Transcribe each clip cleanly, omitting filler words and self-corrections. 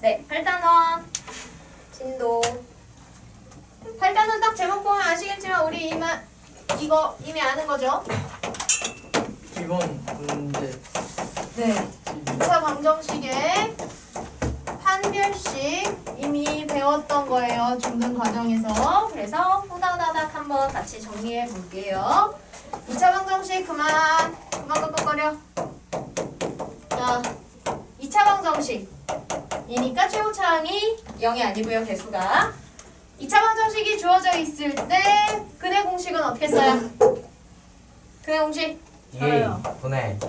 네, 8단원 진도. 8단원 딱 제목 보면 아시겠지만 우리 이거 이미 아는 거죠? 기본 문제. 네. 2차 방정식의 판별식 이미 배웠던 거예요. 중등 과정에서. 그래서 후다다닥 한번 같이 정리해 볼게요. 2차 방정식 그만 끄끄거려. 자, 2차 방정식이니까 최고차항이 0이 아니고요. 개수가. 2차 방정식이 주어져 있을 때 근의 공식은 어떻게 써요? 근의 공식? 2a 분의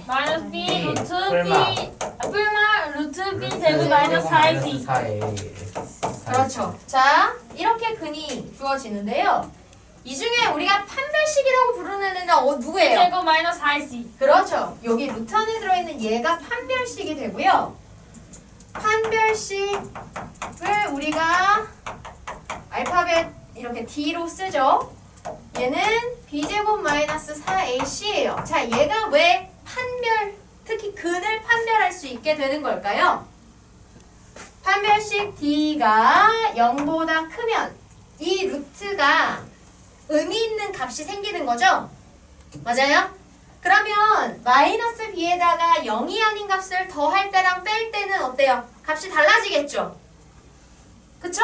마이너스 B 루트 뿔마. B 뿔마 루트 B 제곱 마이너스 4ac. 4a. 그렇죠. 자, 이렇게 근이 주어지는데요. 이 중에 우리가 판별식이라고 부르는 애는 누구예요? 제곱 마이너스 4ac. 그렇죠. 여기 루트 안에 들어있는 얘가 판별식이 되고요. 판별식을 우리가 알파벳 이렇게 D로 쓰죠. 얘는 B제곱 마이너스 4ac예요. 자, 얘가 왜 특히 근을 판별할 수 있게 되는 걸까요? 판별식 D가 0보다 크면 이 루트가 의미 있는 값이 생기는 거죠? 맞아요? 그러면 마이너스 B에다가 0이 아닌 값을 더할 때랑 뺄 때는 어때요? 값이 달라지겠죠? 그쵸?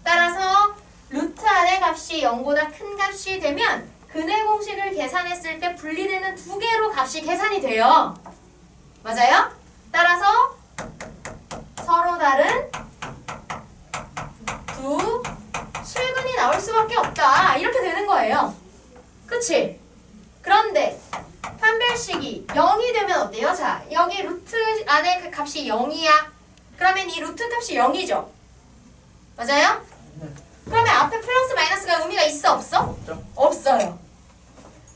따라서 루트 안의 값이 0보다 큰 값이 되면 근의 공식을 계산했을 때 분리되는 두 개로 값이 계산이 돼요. 맞아요? 따라서 서로 다른 두 실근이 나올 수밖에 없다. 이렇게 되는 거예요. 그치? 그런데 판별식이 0이 되면 어때요? 자, 여기 루트 안에 그 값이 0이야. 그러면 이 루트 값이 0이죠? 맞아요? 그러면 앞에 플러스 마이너스가 의미가 있어? 없어? 없죠. 없어요.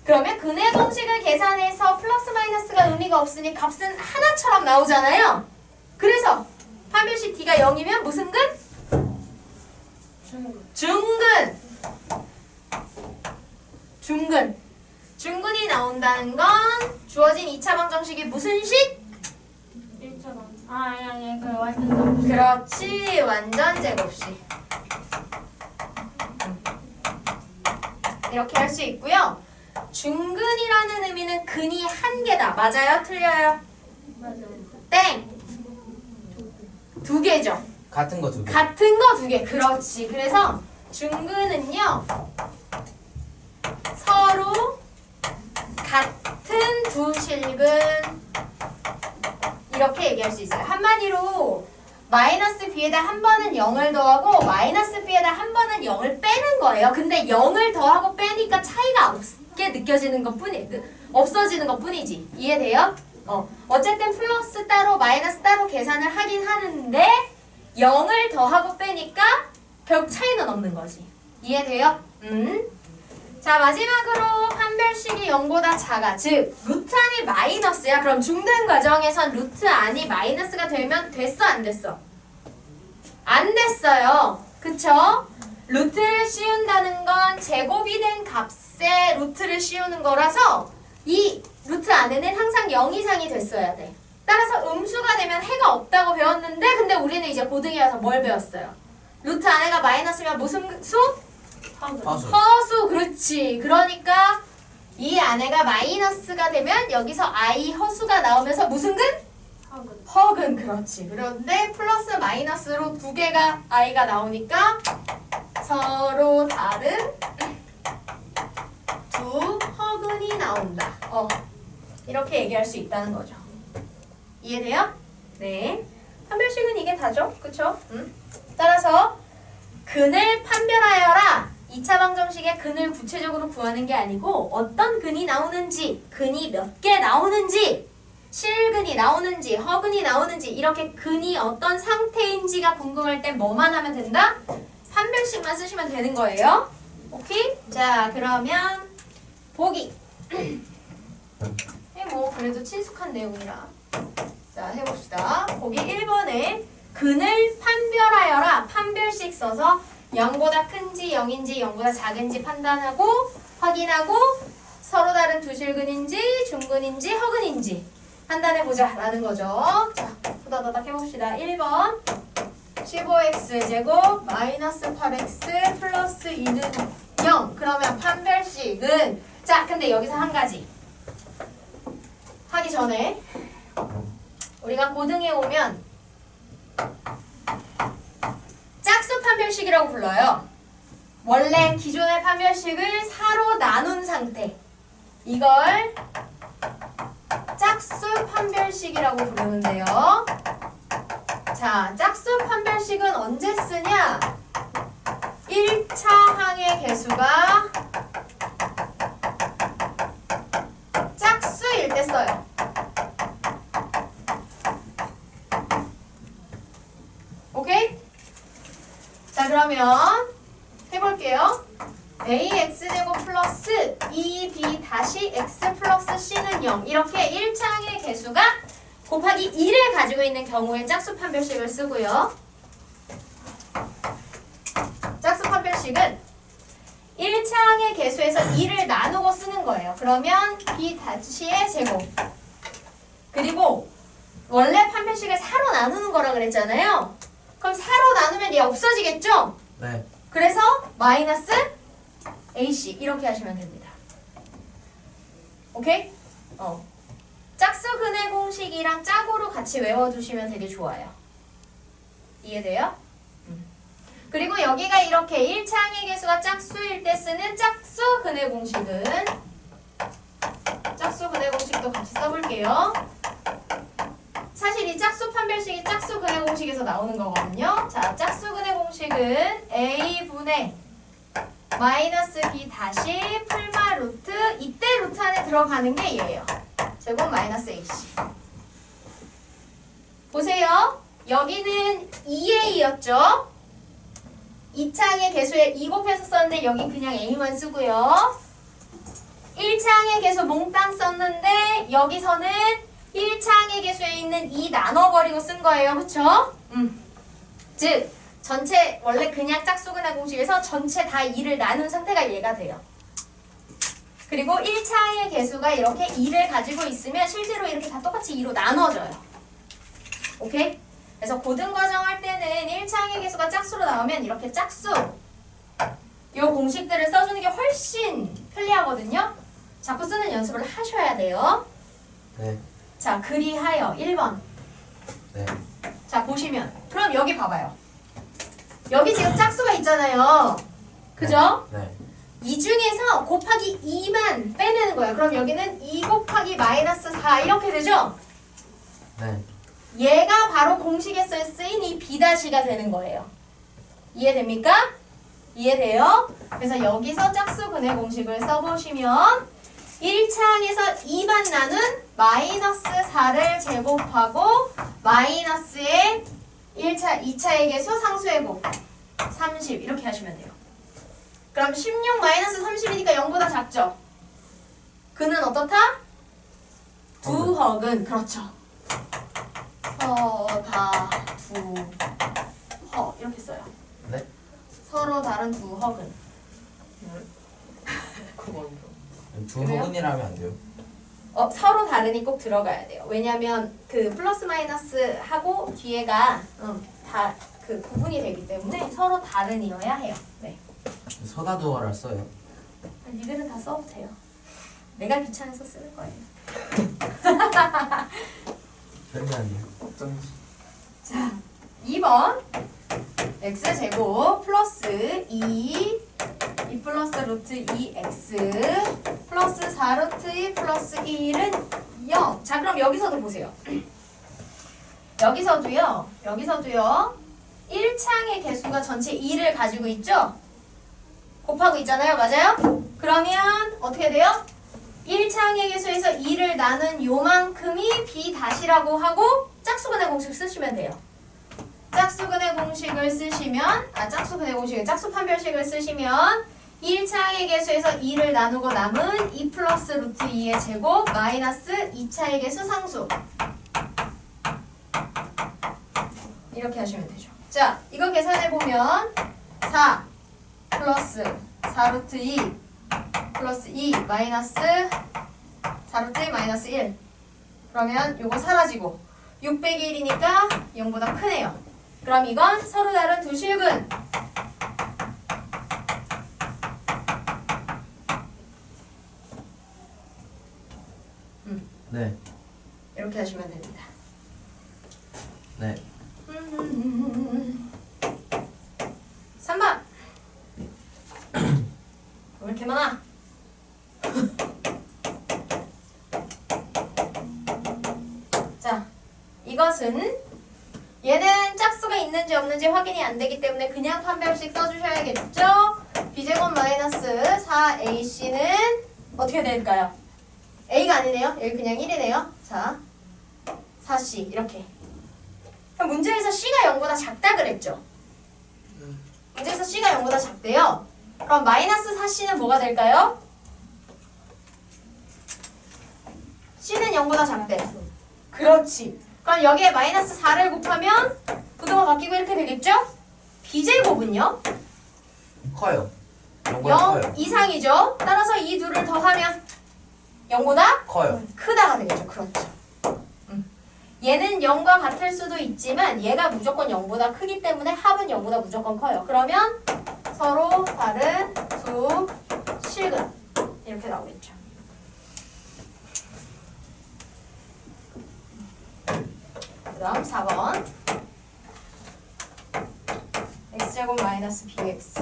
그러면 근의 공식을 계산해서 플러스 마이너스가 의미가 없으니 값은 하나처럼 나오잖아요. 그래서 판별식 D가 0이면 무슨 근? 중근. 중근이 나온다는 건 주어진 2차 방정식이 무슨 식? 1차원. 아니 그 완전 그렇지, 완전 제곱식. 이렇게 할 수 있고요. 중근이라는 의미는 근이 한 개다. 맞아요? 틀려요? 맞아요. 땡! 두 개죠. 같은 거 2개. 같은 거 두 개. 그렇지. 그래서 중근은요, 서로 같은 두 실근, 이렇게 얘기할 수 있어요. 한마디로 마이너스 B에다 한 번은 0을 더하고 마이너스 B에다 한 번은 0을 빼는 거예요. 근데 0을 더하고 빼니까 차이가 없게 느껴지는 없어지는 것 뿐이지. 이해돼요? 어쨌든 플러스 따로 마이너스 따로 계산을 하긴 하는데 0을 더하고 빼니까 결국 차이는 없는 거지. 이해돼요? 자, 마지막으로 판별식이 0보다 작아. 즉 루트 안이 마이너스야. 그럼 중등 과정에선 루트 안이 마이너스가 되면 됐어? 안 됐어? 안 됐어요. 그쵸? 루트를 씌운다는 건 제곱이 된 값에 루트를 씌우는 거라서 이 루트 안에는 항상 0 이상이 됐어야 돼. 따라서 음수가 되면 해가 없다고 배웠는데 근데 우리는 이제 고등에 와서 뭘 배웠어요? 루트 안에가 마이너스면 무슨 수? 허수. 허수. 그렇지. 그러니까 이 안에가 마이너스가 되면 여기서 I 허수가 나오면서 무슨 근? 허근. 그렇지. 그런데 플러스 마이너스로 두 개가 I가 나오니까 서로 다른 두 허근이 나온다. 이렇게 얘기할 수 있다는 거죠. 이해돼요? 네. 판별식은 이게 다죠? 그쵸? 따라서 근을 판별하여라. 2차 방정식의 근을 구체적으로 구하는 게 아니고 어떤 근이 나오는지, 근이 몇 개 나오는지, 실근이 나오는지, 허근이 나오는지 이렇게 근이 어떤 상태인지가 궁금할 땐 뭐만 하면 된다? 판별식만 쓰시면 되는 거예요. 오케이? 자, 그러면 보기. 뭐 그래도 친숙한 내용이라. 자, 해봅시다. 보기 1번에 근을 판별하여라. 판별식 써서 0보다 큰지 0인지 0보다 작은지 판단하고 확인하고 서로 다른 두 실근인지 중근인지 허근인지 판단해보자 라는 거죠. 자, 후다다닥 해봅시다. 1번 15x제곱 마이너스 8x 플러스 2는 0. 그러면 판별식은 자 근데 여기서 한 가지 하기 전에 우리가 고등에 오면 짝수 판별식이라고 불러요. 원래 기존의 판별식을 4로 나눈 상태 이걸 짝수 판별식이라고 부르는데요. 자, 짝수 판별식은 언제 쓰냐? 1차 항의 개수가 짝수일 때 써요. 오케이? 자, 그러면 해볼게요. ax제곱 플러스 2b 다시 x 플러스 c는 0 이렇게 1차 항의 개수가 곱하기 2를 가지고 있는 경우에 짝수 판별식을 쓰고요. 짝수 판별식은 1차 항의 개수에서 2를 나누고 쓰는 거예요. 그러면 b 다시의 제곱 그리고 원래 판별식을 4로 나누는 거라 그랬잖아요. 그럼 4로 나누면 얘 없어지겠죠? 네. 그래서 마이너스 AC 이렇게 하시면 됩니다. 오케이? 짝수근의 공식이랑 짝으로 같이 외워두시면 되게 좋아요. 이해돼요? 그리고 여기가 이렇게 1차 항의 개수가 짝수일 때 쓰는 짝수근의 공식은 짝수근의 공식도 같이 써볼게요. 사실 이 짝수 판별식이 짝수근의 공식에서 나오는 거거든요. 자, 짝수근의 공식은 A분의 마이너스 B 다시 풀마 루트 이때 루트 안에 들어가는 게 얘예요. 제곱 마이너스 AC. 보세요. 여기는 2A였죠. 2차 항의 개수에 2 곱해서 썼는데 여기 그냥 A만 쓰고요. 1차 항의 개수 몽땅 썼는데 여기서는 1차 항의 개수에 있는 2 나눠버리고 쓴 거예요. 그쵸? 즉 전체 원래 그냥 짝수근의 공식에서 전체 다 2를 나눈 상태가 얘가 돼요. 그리고 1차 항의 개수가 이렇게 2를 가지고 있으면 실제로 이렇게 다 똑같이 2로 나눠져요. 오케이? 그래서 고등과정 할 때는 1차 항의 개수가 짝수로 나오면 이렇게 짝수 이 공식들을 써주는 게 훨씬 편리하거든요. 자꾸 쓰는 연습을 하셔야 돼요. 네. 자, 그리하여 1번. 네. 자, 보시면 그럼 여기 봐봐요. 여기 지금 짝수가 있잖아요. 그죠? 네. 이 중에서 곱하기 2만 빼내는 거예요. 그럼 여기는 2 곱하기 마이너스 4 이렇게 되죠? 네. 얘가 바로 공식에서 쓰인 이 B-가 되는 거예요. 이해됩니까? 이해돼요? 그래서 여기서 짝수근의 공식을 써보시면 1차 항에서 2만 나눈 마이너스 4를 제곱하고 마이너스의 2차의 개수 상수의 곱 30 이렇게 하시면 돼요. 그럼 16 마이너스 30이니까 0보다 작죠? 그는 어떻다? 두 헉은 그렇죠. 서다 두 헉 이렇게 써요. 네. 서로 다른 두 헉은 그건 그래요? 두호근이라면 안 돼요. 서로 다른이 꼭 들어가야 돼요. 왜냐면 그 플러스 마이너스 하고 뒤에가 다 그 구분이 되기 때문에 서로 다른이어야 해요. 네. 서다두어를 써요. 니들은 다 써도 돼요. 내가 귀찮아서 쓰는 거예요. 편리하네요. 어쩐지. 자, 2번 x제곱 플러스 2 플러스 루트 2x 플러스 4루트 2 플러스 1은 0. 자, 그럼 여기서도 보세요. 여기서도요. 1창의 개수가 전체 2를 가지고 있죠? 곱하고 있잖아요. 맞아요? 그러면 어떻게 돼요? 1창의 개수에서 2를 나눈 요만큼이 B-라고 하고 짝수근의 공식 쓰시면 돼요. 짝수근의 공식을 쓰시면 짝수 판별식을 쓰시면 1차의 개수에서 2를 나누고 남은 2 플러스 루트 2의 제곱 마이너스 2차의 개수 상수 이렇게 하시면 되죠. 자, 이거 계산해보면 4 플러스 4루트 2 플러스 2 마이너스 4루트 2 마이너스 1 그러면 요거 사라지고 601이니까 0보다 크네요. 그럼 이건 서로 다른 두 실근. 네. 이렇게 하시면 됩니다. 네. 3번. 왜 이렇게 많아? 자, 이것은 얘는 짝수가 있는지 없는지 확인이 안 되기 때문에 그냥 판별식 써주셔야겠죠? b제곱 마이너스 4ac는 어떻게 될까요? a가 아니네요. 여기 그냥 1이네요. 자, 4c 이렇게. 그럼 문제에서 c가 0보다 작다 그랬죠? 문제에서 c가 0보다 작대요. 그럼 마이너스 4c는 뭐가 될까요? c는 0보다 작대. 그렇지. 그럼 여기에 마이너스 4를 곱하면 부등호 바뀌고 이렇게 되겠죠? b제곱은요? 커요. 0보다 0 커요. 이상이죠? 따라서 이 둘을 더하면 0보다 커요. 크다가 되겠죠. 그렇죠. 얘는 0과 같을 수도 있지만 얘가 무조건 0보다 크기 때문에 합은 0보다 무조건 커요. 그러면 서로 다른 두 실근 이렇게 나오겠죠. 그 다음 4번 x제곱 마이너스 bx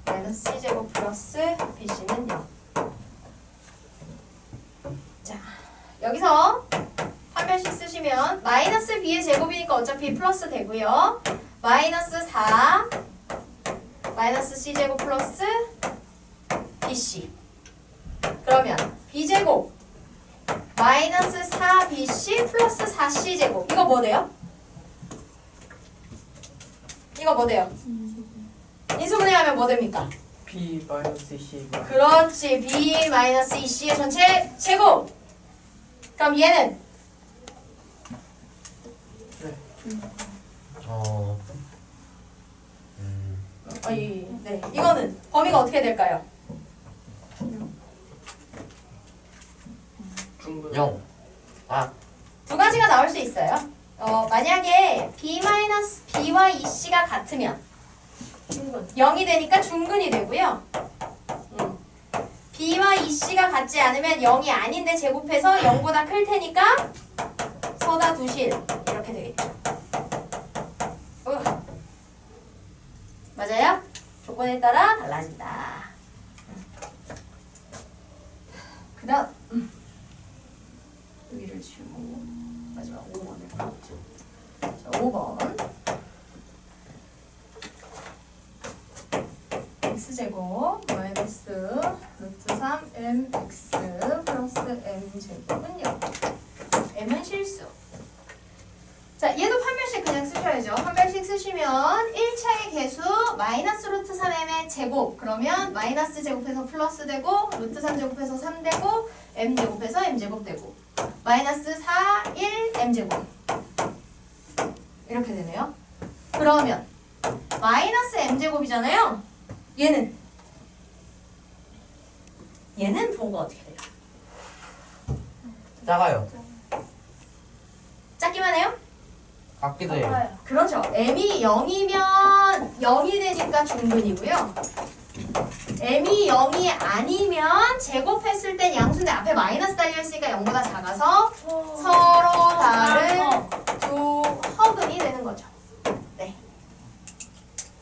마이너스 c제곱 플러스 bc는 0. 자, 여기서 판별식 쓰시면 마이너스 b의 제곱이니까 어차피 플러스 되고요. 마이너스 4 마이너스 c제곱 플러스 bc. 그러면 b제곱 마이너스 4bc 플러스 4c제곱. 이거 뭐 돼요? 이거 뭐 돼요? 인수분해하면 뭐 됩니까? B 마이너스 C가 그렇지. b 마이너스 2c의 전체 제곱. 그럼 얘는 네. 이거는 범위가 어떻게 될까요? 중근 0. 아, 두 가지가 나올 수 있어요. 만약에 b와 2c가 같으면 0이 되니까 중근이 되고요. b와 2c가 같지 않으면 0이 아닌데 제곱해서 0보다 클 테니까 서다 두실 이렇게 되겠죠. 맞아요? 조건에 따라 달라진다. 그 다음 여기를 지우고 마지막 5번을 가보죠. 자, 5번 x제곱 마이너스 루트 3mx 플러스 m제곱은 0. m은 실수. 자, 얘도 판별식 그냥 쓰셔야죠. 판별식 쓰시면 1차의 개수 마이너스 루트 3m의 제곱. 그러면 마이너스 제곱해서 플러스 되고 루트 3 제곱해서 3 되고 m 제곱해서 m 제곱 되고 마이너스 4, 1, m 제곱 이렇게 되네요. 그러면 마이너스 m 제곱이잖아요. 얘는 부호가 어떻게 돼요? 작아요. 작기만 해요? 같기도 해요. 그렇죠. m이 0이면 0이 되니까 중근이고요. m이 0이 아니면 제곱했을 땐 양수인데 앞에 마이너스 달려있으니까 0보다 작아서 서로 다른 두 허근이 되는 거죠. 네.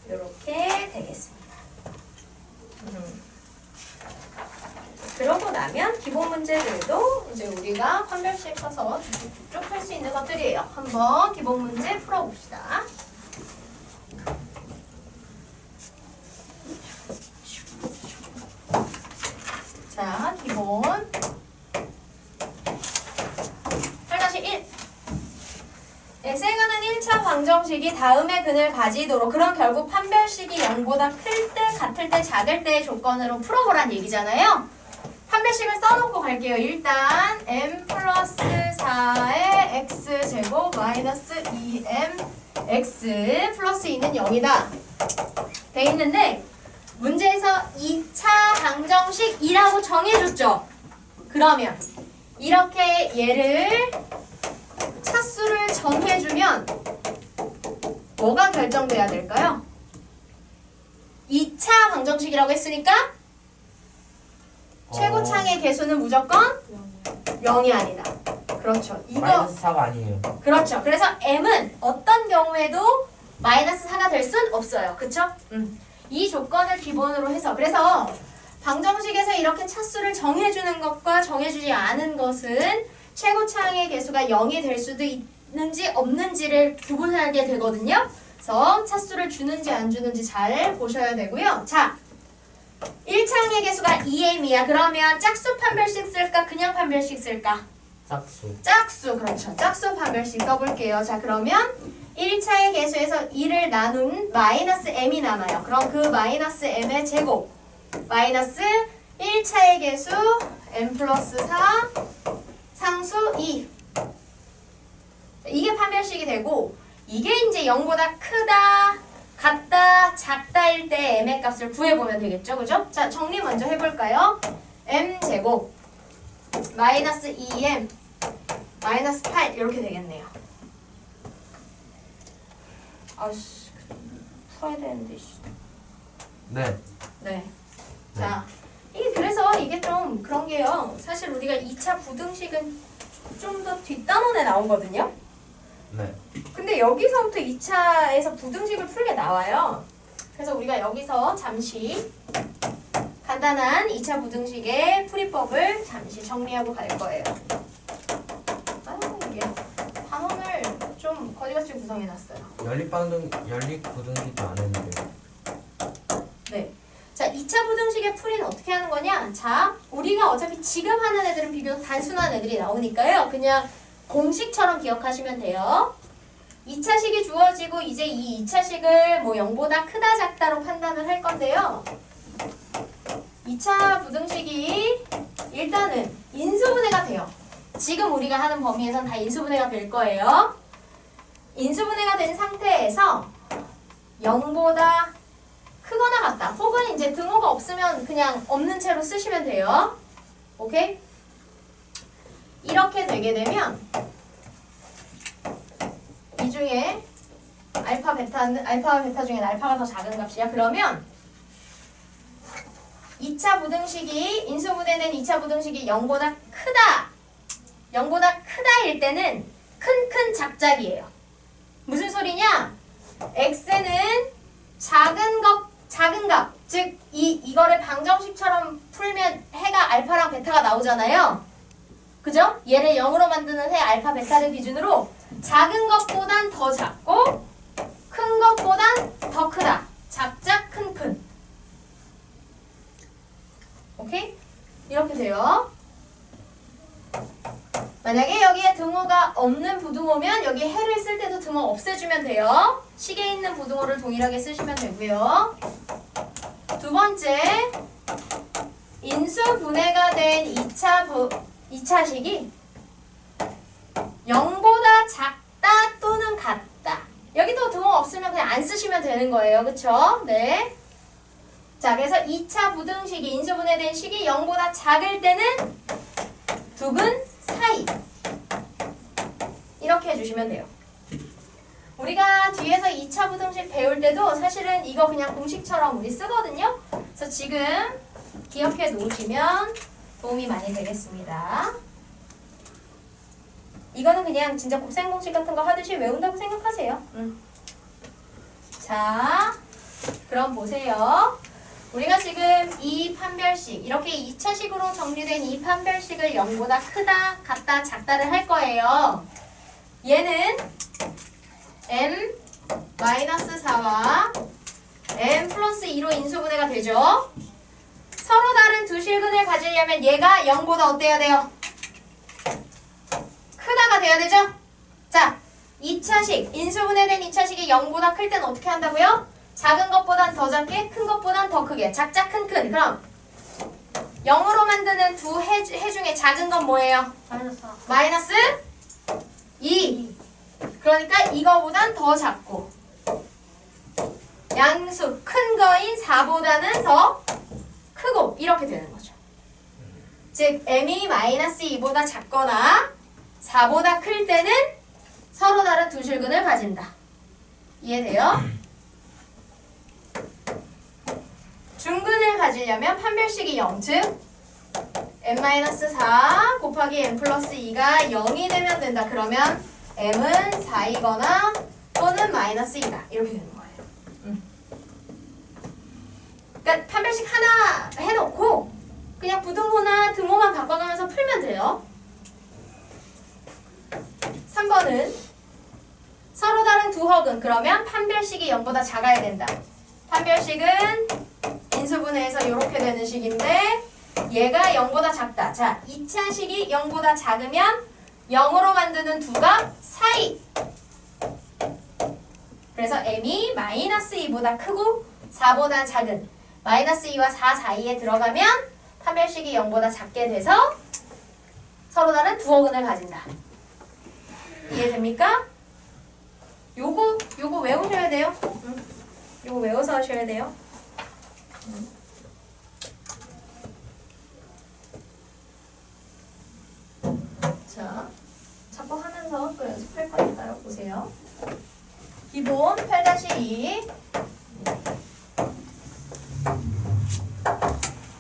이렇게 되겠습니다. 그러고 나면 기본 문제들도 이제 우리가 판별식 써서 쭉쭉 할 수 있는 것들이에요. 한번 기본 문제 풀어봅시다. 자, 기본 8-1 x에 관한 1차 방정식이 다음의 근을 가지도록 그럼 결국 판별식이 0보다 클 때, 같을 때, 작을 때의 조건으로 풀어보란 얘기잖아요. 판별식을 써놓고 갈게요. 일단 m 플러스 4의 x제곱 마이너스 2m x 플러스 2는 0이다 돼 있는데 문제에서 2차 방정식이라고 정해줬죠. 그러면 이렇게 얘를 차수를 정해주면 뭐가 결정돼야 될까요? 2차 방정식이라고 했으니까 최고창의 개수는 무조건 0이 아니다. 그렇죠. 이거 마이너스 4가 아니에요. 그렇죠. 그래서 m은 어떤 경우에도 마이너스 4가 될 순 없어요. 그쵸? 이 조건을 기본으로 해서 그래서 방정식에서 이렇게 차수를 정해주는 것과 정해주지 않은 것은 최고차항의 개수가 0이 될 수도 있는지 없는지를 구분하게 되거든요. 그래서 차수를 주는지 안 주는지 잘 보셔야 되고요. 자, 1차항의 개수가 2m이야. 그러면 짝수 판별식 쓸까? 그냥 판별식 쓸까? 짝수. 짝수, 그렇죠. 짝수 판별식 써볼게요. 자, 그러면 1차의 개수에서 2를 나눈 마이너스 m이 남아요. 그럼 그 마이너스 m의 제곱 마이너스 1차의 개수 m 플러스 4 상수 2. 이게 판별식이 되고 이게 이제 0보다 크다, 같다, 작다일 때 m의 값을 구해보면 되겠죠. 그죠? 자, 정리 먼저 해볼까요? m 제곱 마이너스 2m 마이너스 8 이렇게 되겠네요. 아씨, 풀어야 되는데. 네. 네. 자, 그래서 이게 좀 그런 게요. 사실 우리가 2차 부등식은 좀 더 뒷단원에 나오거든요. 네. 근데 여기서부터 2차에서 부등식을 풀게 나와요. 그래서 우리가 여기서 잠시 간단한 2차 부등식의 풀이법을 잠시 정리하고 갈 거예요. 이게 단원을 좀 거지같이 구성해놨어요. 연립부등식도 안 했는데. 네. 자, 2차 부등식의 풀이는 어떻게 하는 거냐? 자, 우리가 어차피 지금 하는 애들은 비교적 단순한 애들이 나오니까요. 그냥 공식처럼 기억하시면 돼요. 2차식이 주어지고 이제 이 2차식을 뭐 0보다 크다 작다로 판단을 할 건데요. 2차 부등식이 일단은 인수분해가 돼요. 지금 우리가 하는 범위에선 다 인수분해가 될 거예요. 인수분해가 된 상태에서 0보다 크거나 같다. 혹은 이제 등호가 없으면 그냥 없는 채로 쓰시면 돼요. 오케이? 이렇게 되게 되면 이 중에 알파 베타 중에 알파가 더 작은 값이야. 그러면 2차 부등식이 인수분해된 2차 부등식이 0보다 크다. 0보다 크다일 때는 큰 작작이에요. 무슨 소리냐? x는 작은 값, 즉 이거를 방정식처럼 풀면 해가 알파랑 베타가 나오잖아요. 그죠? 얘를 0으로 만드는 해 알파 베타를 기준으로 작은 것보단 더 작고 큰 것보단 더 크다. 작작 큰. 오케이? 이렇게 돼요. 만약에 여기에 등호가 없는 부등호면 여기 해를 쓸 때도 등호 없애주면 돼요. 식에 있는 부등호를 동일하게 쓰시면 되고요. 두 번째, 인수분해가 된 2차식이 0보다 작다 또는 같다. 여기도 등호 없으면 그냥 안 쓰시면 되는 거예요. 그쵸? 네. 자, 그래서 2차 부등식이 인수분해된 식이 0보다 작을 때는 두근 사이. 이렇게 해주시면 돼요. 우리가 뒤에서 2차 부등식 배울 때도 사실은 이거 그냥 공식처럼 우리 쓰거든요. 그래서 지금 기억해 놓으시면 도움이 많이 되겠습니다. 이거는 그냥 진짜 곱셈 공식 같은 거 하듯이 외운다고 생각하세요. 자, 그럼 보세요. 우리가 지금 이 판별식, 이렇게 2차식으로 정리된 이 판별식을 0보다 크다, 같다, 작다를 할 거예요. 얘는 m-4와 m 플러스 2로 인수분해가 되죠. 서로 다른 두 실근을 가지려면 얘가 0보다 어때야 돼요? 크다가 돼야 되죠? 자, 2차식, 인수분해된 2차식이 0보다 클 때는 어떻게 한다고요? 작은 것보단 더 작게, 큰 것보단 더 크게. 작작 큰. 그럼 0으로 만드는 두 해 중에 작은 건 뭐예요? 마이너스 2. 그러니까 이거보단 더 작고 양수 큰 거인 4보다는 더 크고 이렇게 되는 거죠. 즉 m이 마이너스 2보다 작거나 4보다 클 때는 서로 다른 두 줄근을 가진다. 이해돼요? 중근을 가지려면 판별식이 0, 즉 n-4 곱하기 n 플러스 2가 0이 되면 된다. 그러면 m은 4이거나 또는 마이너스 2다. 이렇게 되는 거예요. 그러니까 판별식 하나 해놓고 그냥 부등호나 등호만 바꿔가면서 풀면 돼요. 3번은 서로 다른 두 허근. 그러면 판별식이 0보다 작아야 된다. 판별식은 인수분해해서 이렇게 되는 식인데 얘가 0보다 작다. 자, 2차 식이 0보다 작으면 0으로 만드는 두 값 사이. 그래서 m이 마이너스 2보다 크고 4보다 작은 마이너스 2와 4 사이에 들어가면 판별식이 0보다 작게 돼서 서로 다른 두 허근을 가진다. 이해됩니까? 요거 외우셔야 돼요. 요거 외워서 하셔야 돼요. 자, 자꾸 하면서 또 연습할 거니까요. 보세요. 기본 8-2.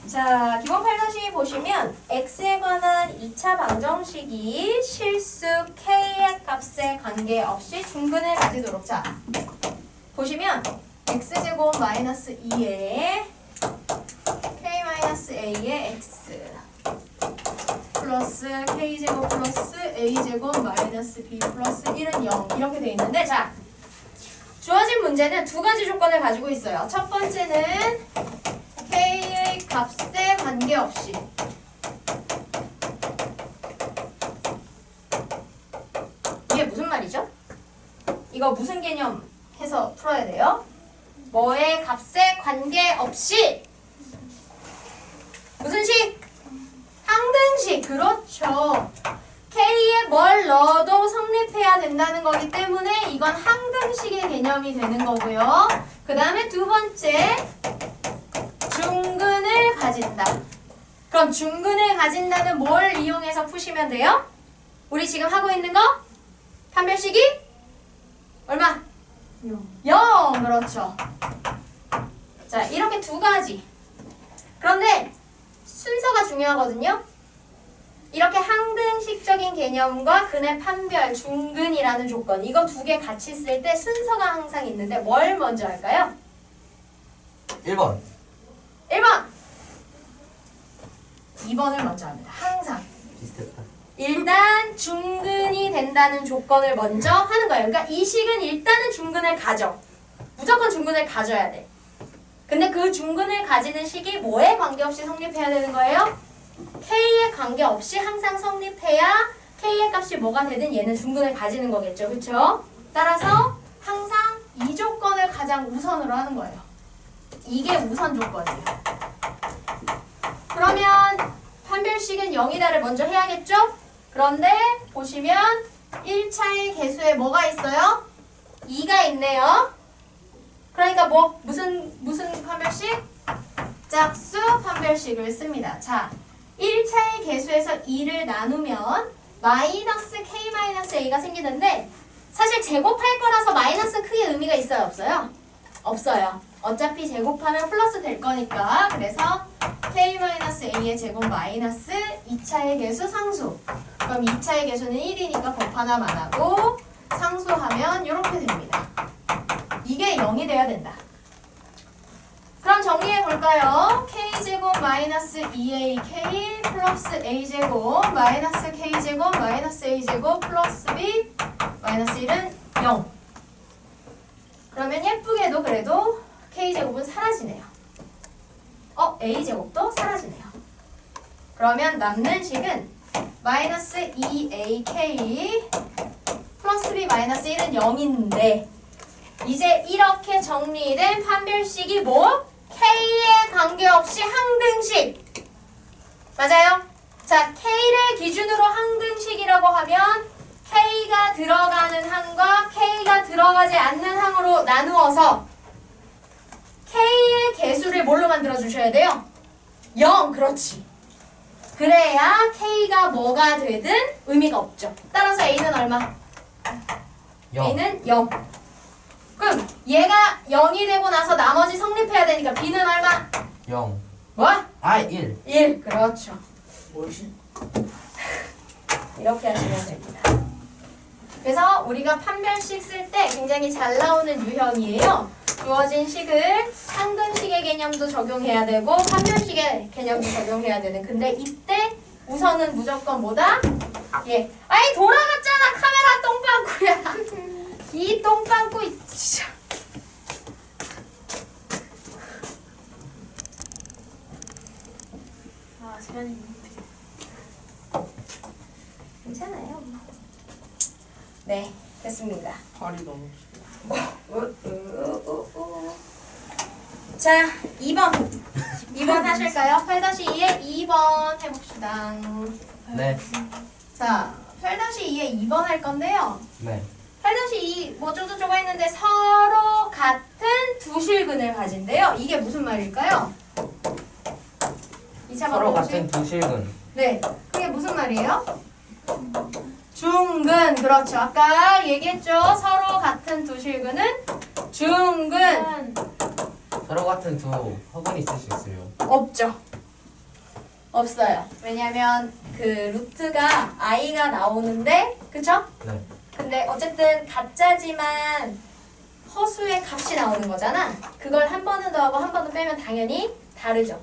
자, 기본 8-2 보시면 x에 관한 2차 방정식이 실수 k의 값에 관계없이 중근을 가지도록. 자, 보시면 x제곱 마이너스 2에 k 마이너스 a의 x 플러스 k제곱 플러스 a제곱 마이너스 b 플러스 1은 0 이렇게 돼 있는데, 자, 주어진 문제는 두 가지 조건을 가지고 있어요. 첫 번째는 k의 값에 관계없이 이게 무슨 말이죠? 이거 무슨 개념 해서 풀어야 돼요? 뭐의 값에 관계없이 무슨 식? 항등식. 그렇죠. K에 뭘 넣어도 성립해야 된다는 거기 때문에 이건 항등식의 개념이 되는 거고요. 그 다음에 두 번째, 중근을 가진다. 그럼 중근을 가진다는 뭘 이용해서 푸시면 돼요? 우리 지금 하고 있는 거? 판별식이? 얼마? 0. 그렇죠. 자, 이렇게 두 가지. 그런데 순서가 중요하거든요. 이렇게 항등식적인 개념과 근의 판별, 중근이라는 조건, 이거 두 개 같이 쓸 때 순서가 항상 있는데 뭘 먼저 할까요? 1번. 1번! 2번을 먼저 합니다. 항상. 비슷했다. 일단 중근이 된다는 조건을 먼저 하는 거예요. 그러니까 이 식은 일단은 중근을 가져. 무조건 중근을 가져야 돼. 근데 그 중근을 가지는 식이 뭐에 관계없이 성립해야 되는 거예요? k에 관계없이 항상 성립해야 k의 값이 뭐가 되든 얘는 중근을 가지는 거겠죠. 그렇죠? 따라서 항상 이 조건을 가장 우선으로 하는 거예요. 이게 우선 조건이에요. 그러면 판별식은 0이다를 먼저 해야겠죠? 그런데 보시면 1차의 개수에 뭐가 있어요? 2가 있네요. 그러니까 뭐 무슨 판별식? 짝수 판별식을 씁니다. 자, 1차의 개수에서 2를 나누면 마이너스 k-a가 생기는데 사실 제곱할 거라서 마이너스 크게 의미가 있어요? 없어요? 없어요. 어차피 제곱하면 플러스 될 거니까. 그래서 k-a의 제곱 마이너스 2차의 개수 상수. 그럼 2차의 개수는 1이니까 곱 하나만 하고 상수하면 이렇게 됩니다. 이게 0이 돼야 된다. 그럼 정리해 볼까요? k제곱 마이너스 2ak 플러스 a제곱 마이너스 k제곱 마이너스 a제곱 플러스 b 마이너스 1은 0. 그러면 예쁘게도 그래도 k제곱은 사라지네요. a제곱도 사라지네요. 그러면 남는 식은 마이너스 2ak 플러스 b 마이너스 1은 0인데 이제 이렇게 정리된 판별식이 뭐? K에 관계없이 항등식. 맞아요? 자, K를 기준으로 항등식이라고 하면 K가 들어가는 항과 K가 들어가지 않는 항으로 나누어서 K의 개수를 뭘로 만들어 주셔야 돼요? 0. 그렇지. 그래야 K가 뭐가 되든 의미가 없죠. 따라서 A는 얼마? 0. B는 0. 그럼 얘가 0이 되고 나서 나머지 성립해야 되니까 B는 얼마? 0. 뭐? 1. 1. 그렇죠. 뭐지? 이렇게 하시면 됩니다. 그래서 우리가 판별식 쓸 때 굉장히 잘 나오는 유형이에요. 주어진 식을 상근식의 개념도 적용해야 되고 판별식의 개념도 적용해야 되는. 근데 이때 우선은 무조건 뭐다? 예. 아이 돌아갔잖아 카메라 똥방구야. 이 똥방구 진짜. 아, 시간이 괜찮아요. 네, 됐습니다. 팔이 너무 자, 2번. 2번 하실까요? 8-2에 2번 해봅시다. 네. 자, 8-2에 2번 할 건데요. 네. 8-2 뭐 쪼쪼쪼가 했는데 서로 같은 두 실근을 가진대요. 이게 무슨 말일까요? 2차 서로 방정식. 같은 두 실근. 네, 그게 무슨 말이에요? 중근. 그렇죠. 아까 얘기했죠. 서로 같은 두 실근은 중근. 서로 같은 두 허근이 있을 수 있어요. 없죠. 없어요. 왜냐면 그 루트가 i가 나오는데, 그쵸? 네. 근데 어쨌든 가짜지만 허수의 값이 나오는 거잖아. 그걸 한 번은 더하고 한 번은 빼면 당연히 다르죠.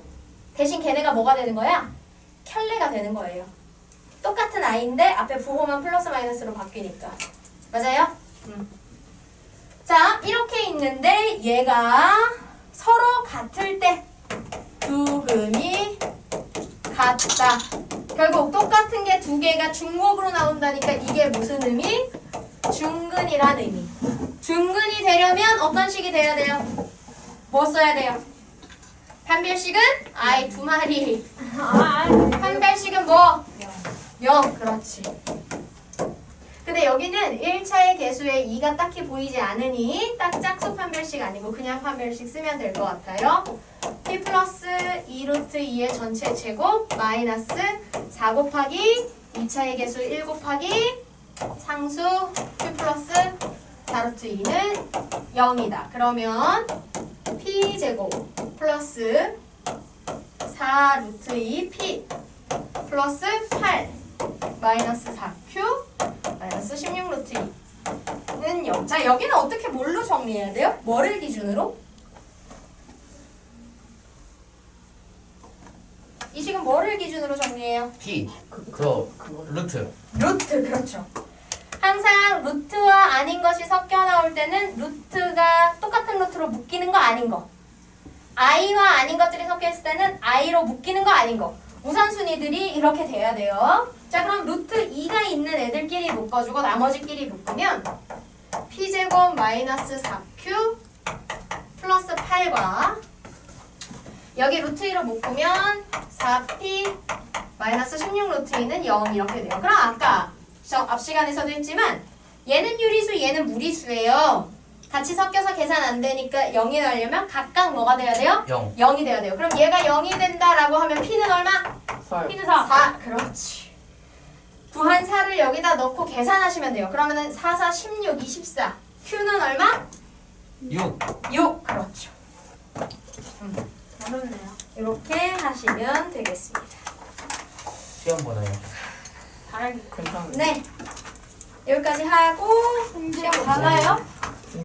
대신 걔네가 뭐가 되는 거야? 켤레가 되는 거예요. 똑같은 i인데 앞에 부호만 플러스 마이너스로 바뀌니까. 맞아요? 자, 이렇게 있는데 얘가 서로 같을 때 두 근이 같다. 결국 똑같은 게 두 개가 중곱으로 나온다니까 이게 무슨 의미? 중근이란 의미. 중근이 되려면 어떤 식이 돼야 돼요? 뭐 써야 돼요? 판별식은 i 두 마리. 판별식은 뭐? 0. 그렇지. 근데 여기는 1차의 개수에 2가 딱히 보이지 않으니 딱 짝수 판별식 아니고 그냥 판별식 쓰면 될 것 같아요. p 플러스 2루트 2의 전체 제곱 마이너스 4 곱하기 2차의 개수 1 곱하기 상수 p 플러스 4루트 2는 0이다. 그러면 p 제곱 플러스 4루트 2 p 플러스 8 마이너스 4q 마이너스 16루트 2는 0. 자, 여기는 어떻게 뭘로 정리해야 돼요? 뭐를 기준으로? 이 식은 뭐를 기준으로 정리해요? P. 루트. 루트, 그렇죠. 항상 루트와 아닌 것이 섞여 나올 때는 루트가 똑같은 루트로 묶이는 거 아닌 거. i와 아닌 것들이 섞여 있을 때는 i로 묶이는 거 아닌 거. 우선순위들이 이렇게 돼야 돼요. 자, 그럼 루트 2가 있는 애들끼리 묶어주고 나머지끼리 묶으면 p제곱 마이너스 4q 플러스 8과 여기 루트 2로 묶으면 4p 마이너스 16루트 2는 0 이렇게 돼요. 그럼 아까 앞 시간에서도 했지만 얘는 유리수, 얘는 무리수예요. 같이 섞여서 계산 안 되니까 0이 나려면 각각 뭐가 돼야 돼요? 0. 0이 돼야 돼요. 그럼 얘가 0이 된다라고 하면 p는 얼마? 4. 피는 4. 4. 그렇지. 부한 4를 여기다 넣고 계산하시면 돼요. 그러면은 4, 4, 16, 24. q는 얼마? 6. 6. 그렇죠. 어렵네요. 이렇게 하시면 되겠습니다. 시험 보나요? 잘하기. 괜찮은데. 네. 여기까지 하고 시험 가나요?